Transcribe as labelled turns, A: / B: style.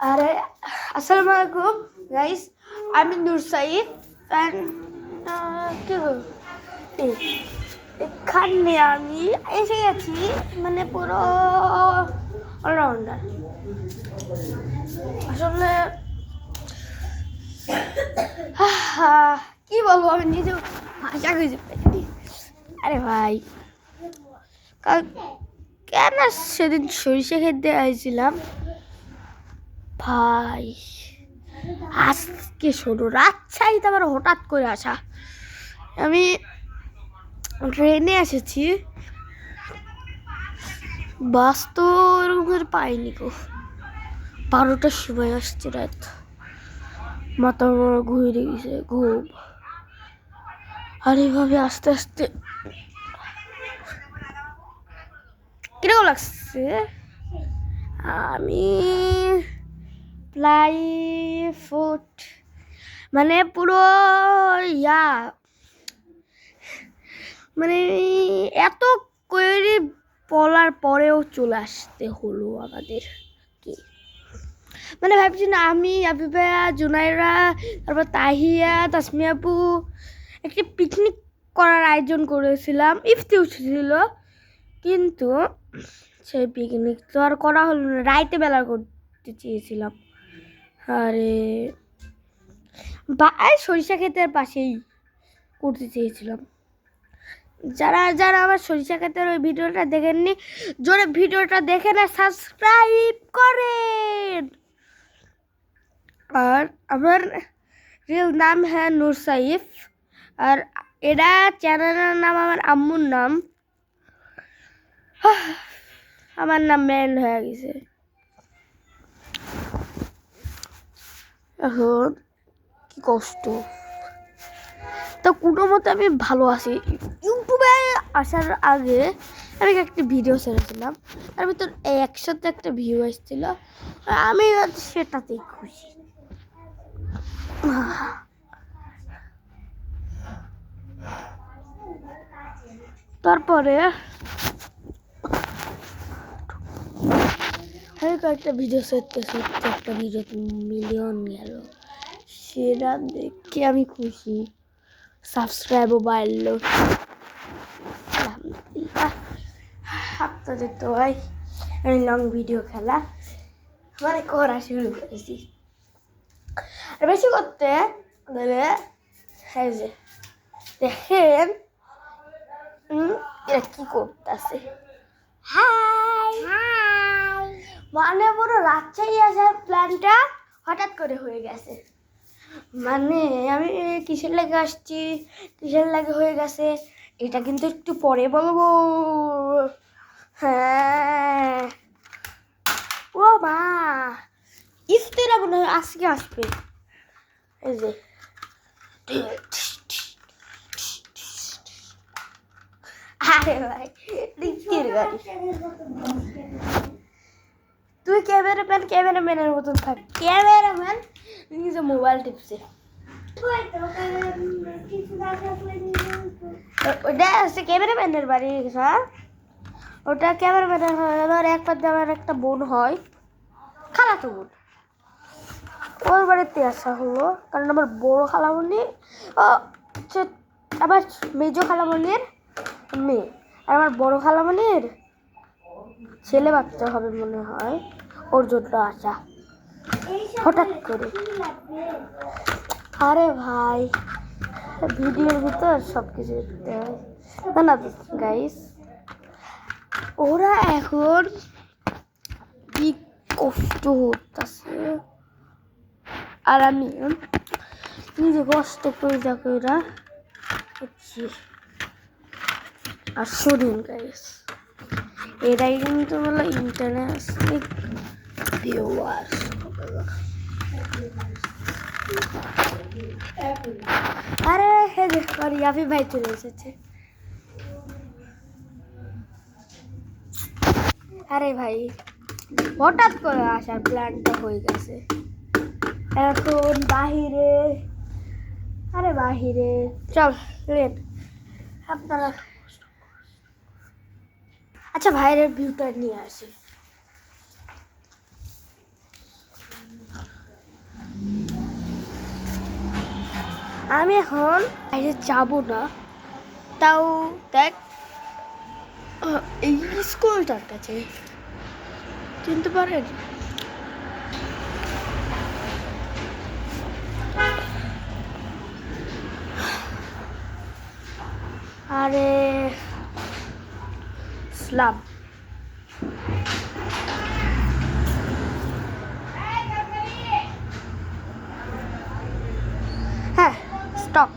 A: আরে আসসালামু আলাইকুম গাইস, আমি নূর সাইদ। কি এখানে আমি এসে গেছি, মানে পুরো অলরাউন্ডার। আসলে কি বলবো, আমি নিজে ভাষা খুঁজে পাইনি। আরে ভাই, কেন সেদিন সরিষা খেতে আইছিলাম ভাই, আজকে শোনো রাজশাহীতে আবার হঠাৎ করে আসা। আমি ট্রেনে এসেছি, বাস তো ওরকম পাইনি গো। 12টার সময় আসছে রাত, মাথা ঘুরে গেছে ঘুম। আর এইভাবে আস্তে আস্তে কিরকম লাগছে, আমি প্রায় ফুট মানে পুরো ইয়া, মানে এত করে বলার পরেও চলে আসতে হলো আমাদের। কি মানে ভাবছি না, আমি আবিবা, জুনাইরা, তারপর তাহিয়া, তাসমিয়া আপু একটি পিকনিক করার আয়োজন করেছিলাম, ইফতি উঠেছিল, কিন্তু সেই পিকনিক তো আর করা হলো না, রাইতে বেলা করতে চেয়েছিলাম। আরে ভাই, সরিষা ক্ষেতের পাশেই করতে চেয়েছিলাম। যারা যারা আমার সরিষা ক্ষেতের ওই ভিডিওটা দেখেননি, জোরে ভিডিওটা দেখে না সাবস্ক্রাইব করেন। আর আমার রিয়েল নাম হ্যাঁ নূর সাইফ, আর এটা চ্যানেলের নাম আমার আম্মুর নাম। আমার নাম মেন হয়ে গেছে এখন, কি কষ্ট। তো কোনো মতে আমি ভালো আছি। ইউটিউবে আসার আগে আমি একটা ভিডিও ছেড়েছিলাম, তার ভিতর 100তে একটা ভিউ আসছিল, আমি সেটাতেই খুশি। তারপরে কয়েকটা ভিডিও করতে একটা ভিডিও মিলিয়ন গেল, সেটা দেখে আমি খুশি, সাবস্ক্রাইবও বাড়লো। আপনাদের তো ভাই আমি লং ভিডিও খেলা মানে করা শুরু করেছি, আর বেশি করতে গেলে এই যে দেখেন এরা কি করতেছে। হাই মানে পুরো রাজশাহী আসার প্ল্যানটা হঠাৎ করে হয়ে গেছে। মানে আমি কিসের লাগে আসছি, কিসের লাগে হয়ে গেছে, এটা কিন্তু একটু পরে বলবো। হ্যাঁ, ও মা, ইফতারা মনে হয় আজকে আসবে। এই যে আরে ভাই, রিক্কির গাড়ি। তুই ক্যামেরাম্যানের মতন থাক, ক্যামেরাম্যান নিজে মোবাইল টিপছে। ওটা হচ্ছে ক্যামেরাম্যানের বাড়ি, হ্যাঁ ওটা ক্যামেরাম্যানের হয়। আমার এক পাশে আমার একটা বোন হয়, খালাতো বোন, ওর বাড়িতে আসা হলো, কারণ আমার বড় খালামণি হচ্ছে আমার মেজো খালামণির মেয়ে, আর আমার বড় খালামণির ছেলে বাচ্চা হবে মনে হয়, ওর জন্য আসা হঠাৎ করে। আরে ভাই, ভিডিওর ভিতর সব কিছু দেখতে হয় না গাইস। ওরা এখন কি কষ্ট হচ্ছে, আর আমি নিজে কষ্ট করে যাকে ওরা হচ্ছে। আর শুনুন গাইস, এরাই কিন্তু বলো ইন্টারন্যাশনাল ভিউয়ার্স। আরে হে দেখো, ইয়াফি ভাই চলে এসেছে। আরে ভাই, হঠাৎ করে আসার প্ল্যানটা হয়ে গেছে এখন বাহিরে। আরে বাহিরে চল রেড আপনারা, আচ্ছা বাইরের ভিউটা নিয়ে আসি। আমি এখন বাইরে যাব না, তাও দেখ এই স্কুলটার কাছে চিনতে পারেন? আরে ইসলাম, হ্যাঁ স্টপ।